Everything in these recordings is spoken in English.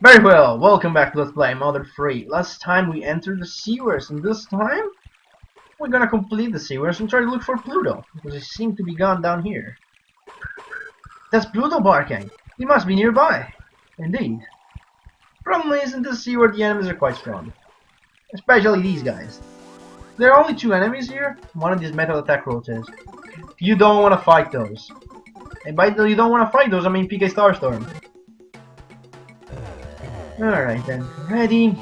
Very well, welcome back to Let's Play Mother 3. Last time we entered the sewers, and this time we're gonna complete the sewers and try to look for Pluto, because he seems to be gone down here. That's Pluto barking. He must be nearby. Indeed. Problem is, in this sewer the enemies are quite strong. Especially these guys. There are only two enemies here, one of these metal attack roaches. You don't want to fight those. And by the you don't want to fight those, I mean PK Starstorm. Alright then, ready?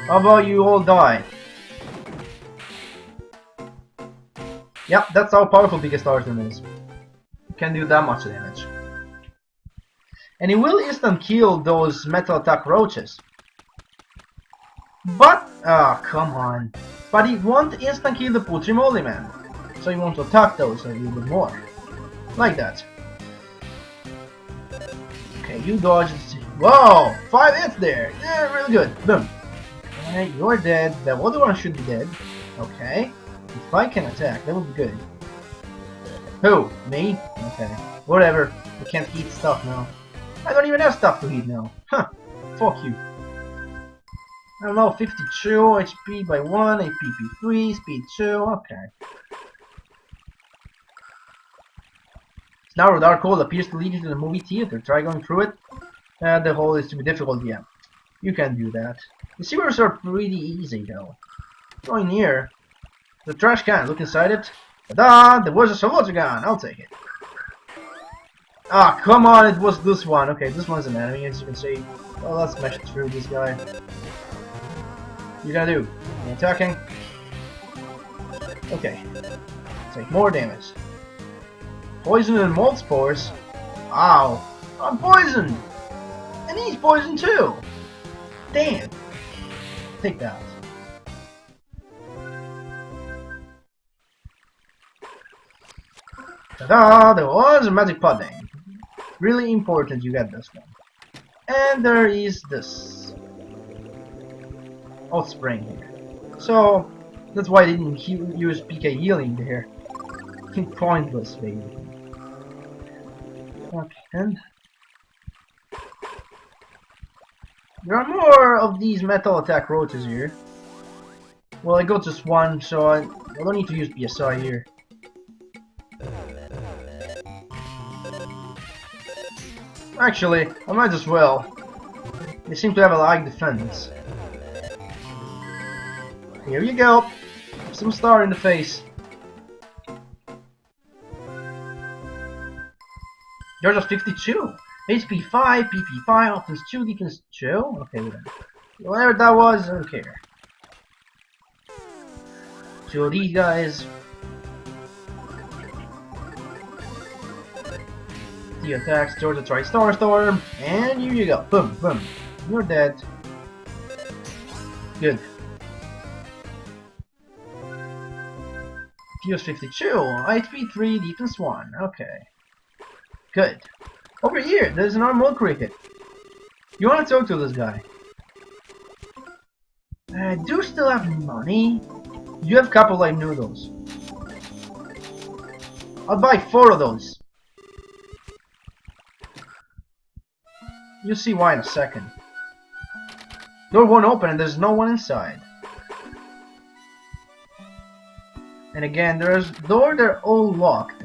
How about you all die? Yep, that's how powerful PK Starstorm is. Can do that much damage. And he will instant kill those metal attack roaches. But, come on. But he won't instant kill the Putrimoli man. So he wants to attack those a little bit more. Like that. Okay, you dodged. Whoa! 5 hits there! Yeah, really good. Boom. Alright, you're dead. The other one should be dead. Okay. If I can attack, that would be good. Who? Me? Okay. Whatever. We can't eat stuff now. I don't even have stuff to eat now. Huh. Fuck you. I don't know, 52 HP by 1, AP 3, speed 2, okay. Now the dark hole appears to lead you to the movie theater. Try going through it. The hole is too difficult, yeah. You can do that. The sewers are pretty easy though. Going near. The trash can, look inside it. Ta-da! There was a soldier gun, I'll take it. Ah, come on, it was this one. Okay, this one's an enemy, as you can see. Well, let's smash through this guy. What you gotta do? You attacking? Okay. Take more damage. Poison and mold spores? Ow! I'm poisoned! And he's poisoned too! Damn! Take that. Ta-da! There was a magic pudding. Really important you get this one. And there is this hot spring here. So that's why I didn't use PK healing here. Pointless, baby. Okay, and there are more of these metal attack roaches here. Well, I got just one, so I don't need to use PSI here. Actually, I might as well. They seem to have a light defense. Here you go. Some star in the face. You're just 52. HP 5, PP 5, offense 2, defense 2. Okay, then. Whatever that was, I don't care. Two of these guys. The attacks towards the Starstorm, and here you go. Boom, boom. You're dead. Good. Fuse 52, HP 3, defense 1. Okay. Good. Over here, there's an armored cricket. You want to talk to this guy? I do still have money. You have couple like noodles. I'll buy 4 of those. You'll see why in a second. Door won't open and there's no one inside. And again, there's door, they're all locked.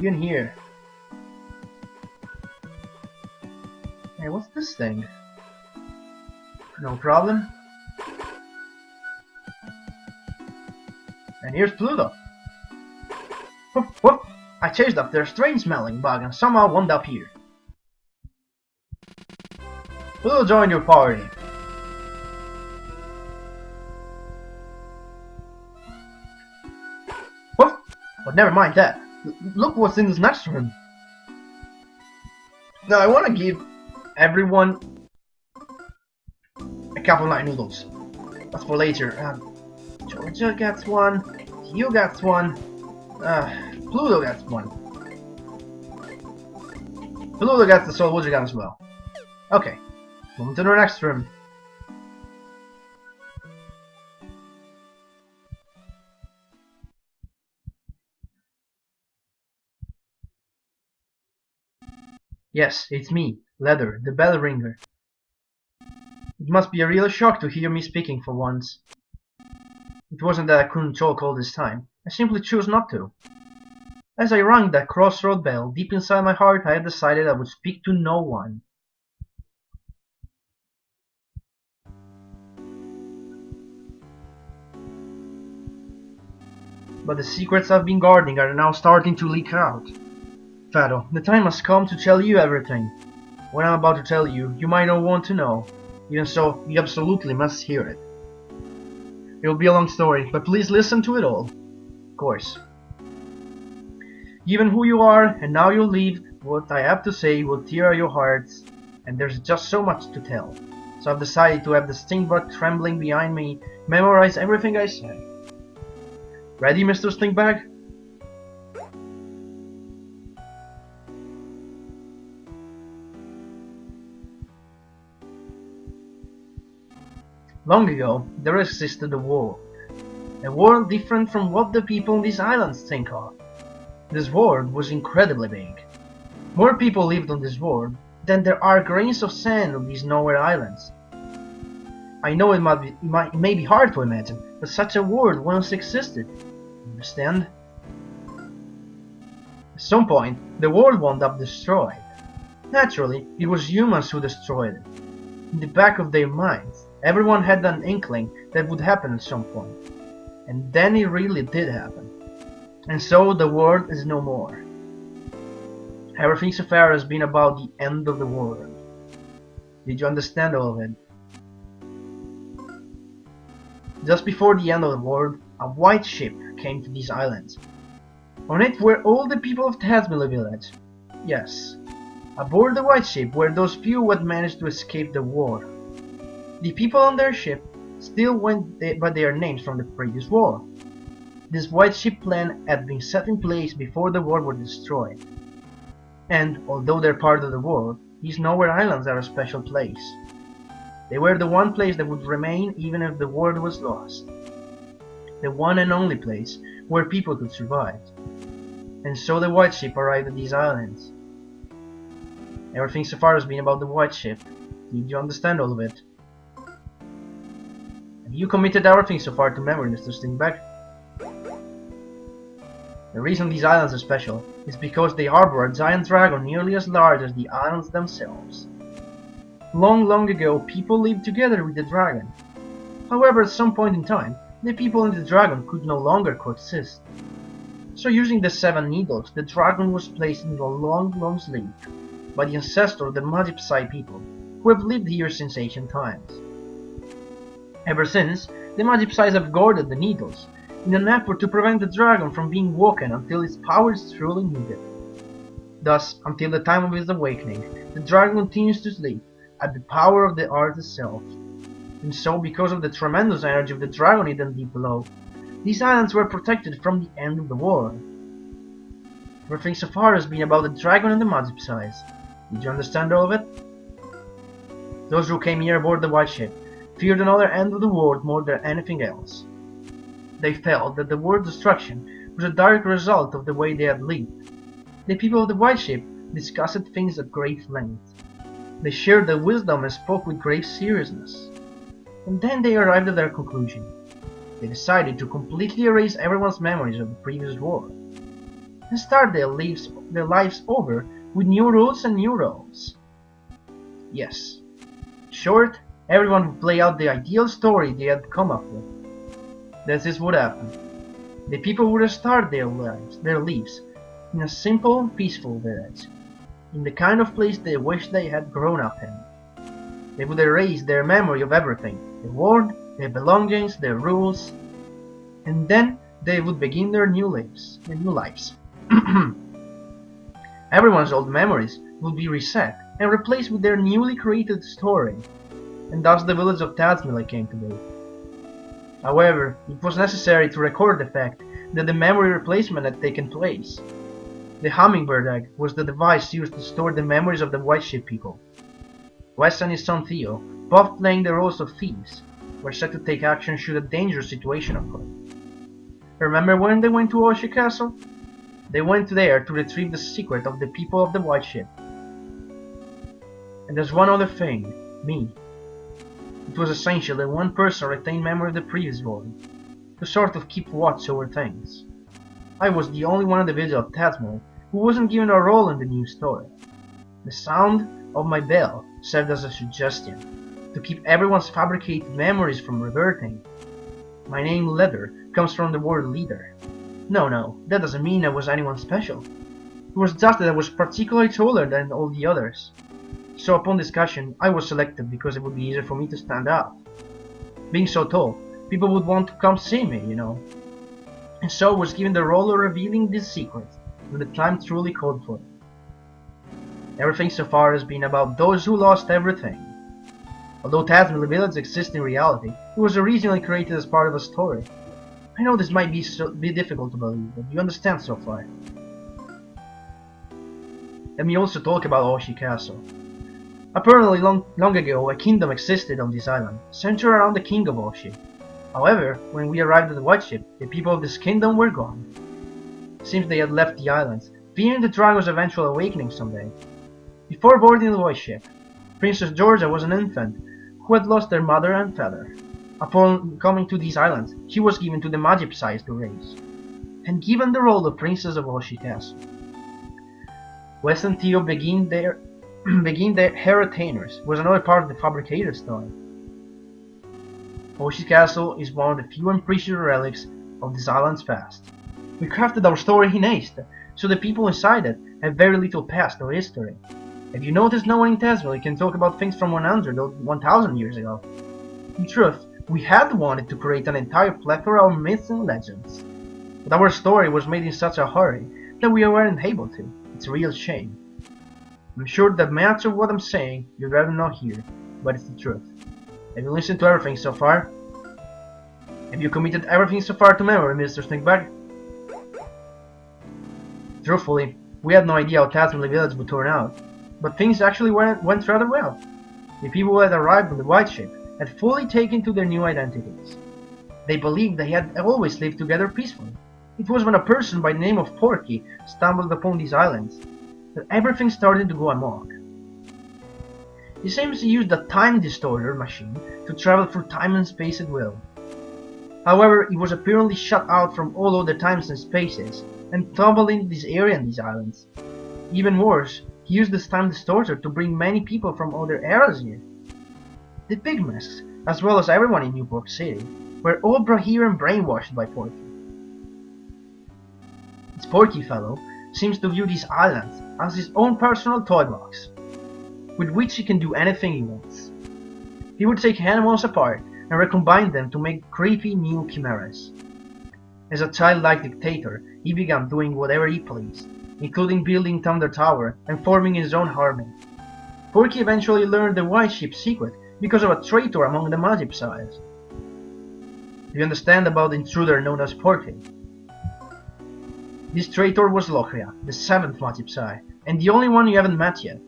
Even here. Hey, what's this thing? No problem. And here's Pluto. Whoop, whoop. I chased up their strange smelling bug and somehow wound up here. Pluto joined your party. Whoop. But never mind that. Look what's in this next room. Now I want to give everyone a couple of night noodles. That's for later. Georgia gets one. You gets one. Pluto gets one. Pluto gets the soldier gun as well. Okay. Moving to the next room. Yes, it's me, Leather, the bell ringer. It must be a real shock to hear me speaking for once. It wasn't that I couldn't talk all this time. I simply chose not to. As I rang that crossroad bell, deep inside my heart I had decided I would speak to no one. But the secrets I've been guarding are now starting to leak out. Fado, the time has come to tell you everything. What I'm about to tell you, you might not want to know. Even so, you absolutely must hear it. It will be a long story, but please listen to it all. Of course. Given who you are, and now you leave, what I have to say will tear your hearts, and there's just so much to tell. So I've decided to have the Stinkbug trembling behind me memorize everything I say. Ready, Mr. Stinkbag? Long ago, there existed a world different from what the people on these islands think of. This world was incredibly big. More people lived on this world than there are grains of sand on these nowhere islands. I know it may be hard to imagine, but such a world once existed. Understand? At some point, the world wound up destroyed. Naturally, it was humans who destroyed it. In the back of their minds, everyone had an inkling that would happen at some point. And then it really did happen. And so the world is no more. Everything so far has been about the end of the world. Did you understand all of it? Just before the end of the world, a white ship came to these islands. On it were all the people of Tazmily village. Yes, aboard the white ship were those few who had managed to escape the war. The people on their ship still went by their names from the previous war. This white ship plan had been set in place before the world was destroyed. And, although they're part of the world, these nowhere islands are a special place. They were the one place that would remain even if the world was lost. The one and only place where people could survive. And so the white ship arrived at these islands. Everything so far has been about the white ship. Did you understand all of it? Have you committed everything so far to memory, Mr. Stinkbag? The reason these islands are special is because they harbor a giant dragon nearly as large as the islands themselves. Long ago, people lived together with the dragon. However, at some point in time, the people and the dragon could no longer coexist. So using the 7 needles, the dragon was placed into a long sleep by the ancestor of the Magipsai people, who have lived here since ancient times. Ever since, the Magipsais have guarded the needles, in an effort to prevent the dragon from being woken until its power is truly needed. Thus, until the time of his awakening, the dragon continues to sleep, at the power of the earth itself. And so, because of the tremendous energy of the dragon hidden deep below, these islands were protected from the end of the world. Everything so far has been about the dragon and the Magipsais. Did you understand all of it? Those who came here aboard the white ship feared another end of the world more than anything else. They felt that the world's destruction was a direct result of the way they had lived. The people of the white ship discussed things at great length. They shared their wisdom and spoke with great seriousness. And then they arrived at their conclusion. They decided to completely erase everyone's memories of the previous war, and start their lives over with new rules and new roles. Yes. In short, everyone would play out the ideal story they had come up with. This is what happened. The people would start their lives in a simple, peaceful village, in the kind of place they wished they had grown up in. They would erase their memory of everything, the world, their belongings, their rules, and then they would begin their new lives. Everyone's old memories would be reset and replaced with their newly created story, and thus the village of Tazmily came to be. However, it was necessary to record the fact that the memory replacement had taken place. The hummingbird egg was the device used to store the memories of the white ship people. Wes and his son Theo, both playing the roles of thieves, were set to take action should a dangerous situation occur. Remember when they went to Osha Castle? They went there to retrieve the secret of the people of the white ship. And there's one other thing, me. It was essential that one person retained memory of the previous world, to sort of keep watch over things. I was the only one individual at Tasmel who wasn't given a role in the new story. The sound of my bell served as a suggestion, to keep everyone's fabricated memories from reverting. My name, Leather, comes from the word leader. No, that doesn't mean I was anyone special. It was just that I was particularly taller than all the others. So upon discussion, I was selected because it would be easier for me to stand out. Being so tall, people would want to come see me, you know. And so I was given the role of revealing this secret, when the time truly called for it. Everything so far has been about those who lost everything. Although Tasmel Village exists in reality, it was originally created as part of a story. I know this might be difficult to believe, but you understand so far. Let me also talk about Oshi Castle. Apparently long ago, a kingdom existed on this island, centered around the king of Oshi. However, when we arrived at the White Ship, the people of this kingdom were gone. It seems they had left the islands, fearing the dragon's eventual awakening someday. Before boarding the White Ship, Princess Georgia was an infant who had lost their mother and father. Upon coming to these islands, she was given to the Magipsies to raise, and given the role of Princess of Oshi Castle. Wes and Theo begin their her retainers was another part of the fabricator story. Oshi Castle is one of the few and precious relics of this island's past. We crafted our story in haste, so the people inside it have very little past or history. If you notice, no one in Tasmel can talk about things from 100 or 1000 years ago. In truth, we had wanted to create an entire plethora of myths and legends, but our story was made in such a hurry that we weren't able to. It's a real shame. I'm sure that much of what I'm saying you'd rather not hear, but it's the truth. Have you listened to everything so far? Have you committed everything so far to memory, Mr. Snickbag? Truthfully, we had no idea how Tasmel Village would turn out, but things actually went rather well. The people who had arrived on the White Ship had fully taken to their new identities. They believed they had always lived together peacefully. It was when a person by the name of Porky stumbled upon these islands that everything started to go amok. He seems to use the time distorter machine to travel through time and space at will. However, he was apparently shut out from all other times and spaces and tumbled into this area and these islands. Even worse, he used this time distorter to bring many people from other eras here. The Pygmies, as well as everyone in Newport City, were all brought here and brainwashed by Porky. This Porky fellow seems to view these islands as his own personal toy box, with which he can do anything he wants. He would take animals apart and recombine them to make creepy new chimeras. As a childlike dictator, he began doing whatever he pleased, including building Thunder Tower and forming his own army. Porky eventually learned the White Ship's secret because of a traitor among the Magipsies. Do you understand about the intruder known as Porky? This traitor was Lochria, the 7th Magipsy, and the only one you haven't met yet.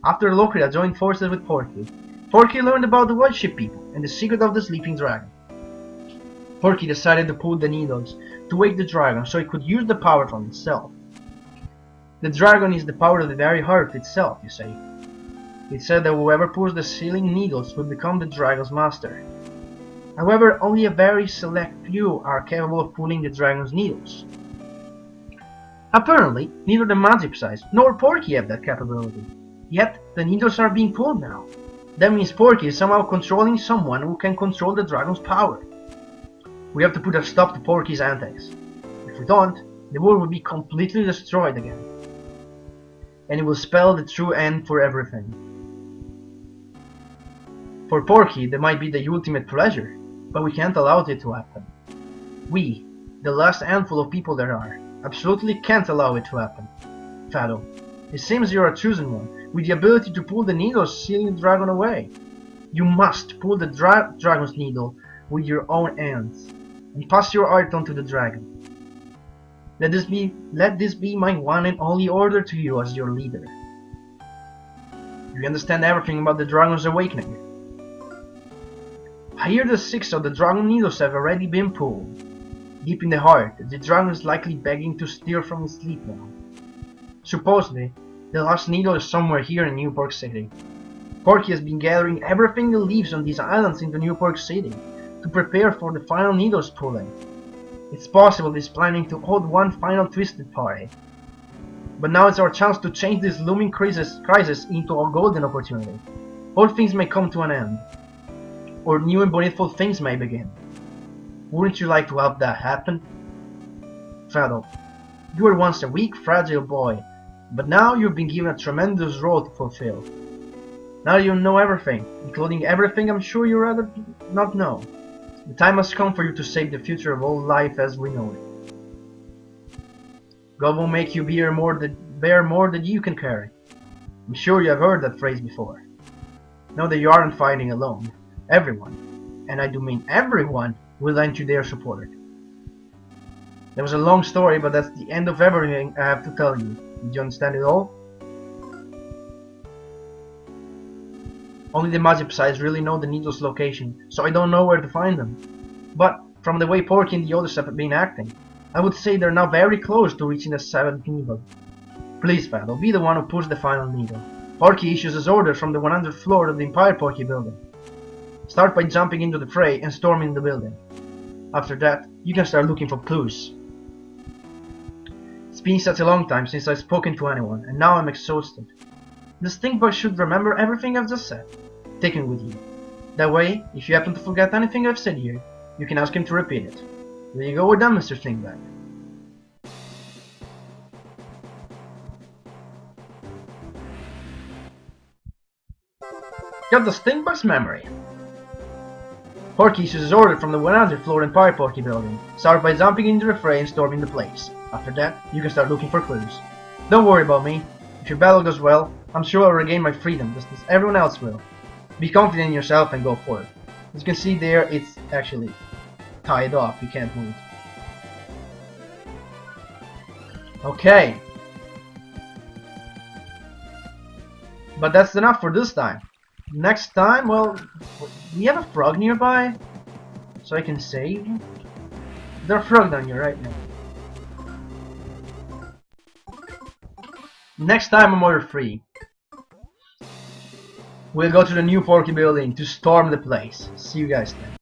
After Lochria joined forces with Porky, Porky learned about the White Ship people and the secret of the sleeping dragon. Porky decided to pull the needles to wake the dragon so he could use the power from itself. The dragon is the power of the very heart itself, you see. It said that whoever pulls the sealing needles would become the dragon's master. However, only a very select few are capable of pulling the dragon's needles. Apparently, neither the Magipsies nor Porky have that capability. Yet, the needles are being pulled now. That means Porky is somehow controlling someone who can control the dragon's power. We have to put a stop to Porky's antics. If we don't, the world will be completely destroyed again. And it will spell the true end for everything. For Porky, that might be the ultimate pleasure, but we can't allow it to happen. We, the last handful of people there are, absolutely can't allow it to happen. Fado, it seems you're a chosen one, with the ability to pull the needle sealing the dragon away. You must pull the dragon's needle with your own hands, and pass your art on to the dragon. Let this be my one and only order to you as your leader. Do you understand everything about the dragon's awakening? I hear the 6 of the dragon needles have already been pulled. Deep in the heart, the dragon is likely begging to stir from his sleep now. Supposedly, the last needle is somewhere here in Newport City. Porky has been gathering everything he leaves on these islands into New Pork City to prepare for the final needles pulling. It's possible he's planning to hold one final twisted party. But now it's our chance to change this looming crisis into a golden opportunity. Old things may come to an end, or new and beautiful things may begin. Wouldn't you like to help that happen? Fellow, you were once a weak, fragile boy, but now you've been given a tremendous role to fulfill. Now you know everything, including everything I'm sure you'd rather not know. The time has come for you to save the future of all life as we know it. God will make you bear more than you can carry. I'm sure you have heard that phrase before. Know that you aren't fighting alone. Everyone, and I do mean everyone, will lend you their support. That was a long story, but that's the end of everything I have to tell you. Did you understand it all? Only the Magipsies really know the needle's location, so I don't know where to find them. But, from the way Porky and the others have been acting, I would say they're now very close to reaching the 7th needle. Please, Fellow, be the one who pushes the final needle. Porky issues his orders from the 100th floor of the Empire Porky building. Start by jumping into the fray and storming the building. After that, you can start looking for clues. It's been such a long time since I've spoken to anyone, and now I'm exhausted. The stink bug should remember everything I've just said. Take it with you. That way, if you happen to forget anything I've said here, you can ask him to repeat it. There you go, we're done, Mr. Stinkbag. Got the Stinkbug's memory. Porky issues his order from the 100th floor Empire Porky building. Start by jumping into the fray and storming the place. After that, you can start looking for clues. Don't worry about me. If your battle goes well, I'm sure I'll regain my freedom, just as everyone else will. Be confident in yourself and go for it. As you can see there, it's actually tied off, you can't move. Okay. But that's enough for this time. Next time, well, we have a frog nearby, so I can save. There's a frog down here right now. Next time I'm order free. We'll go to the new Porky building to storm the place. See you guys then.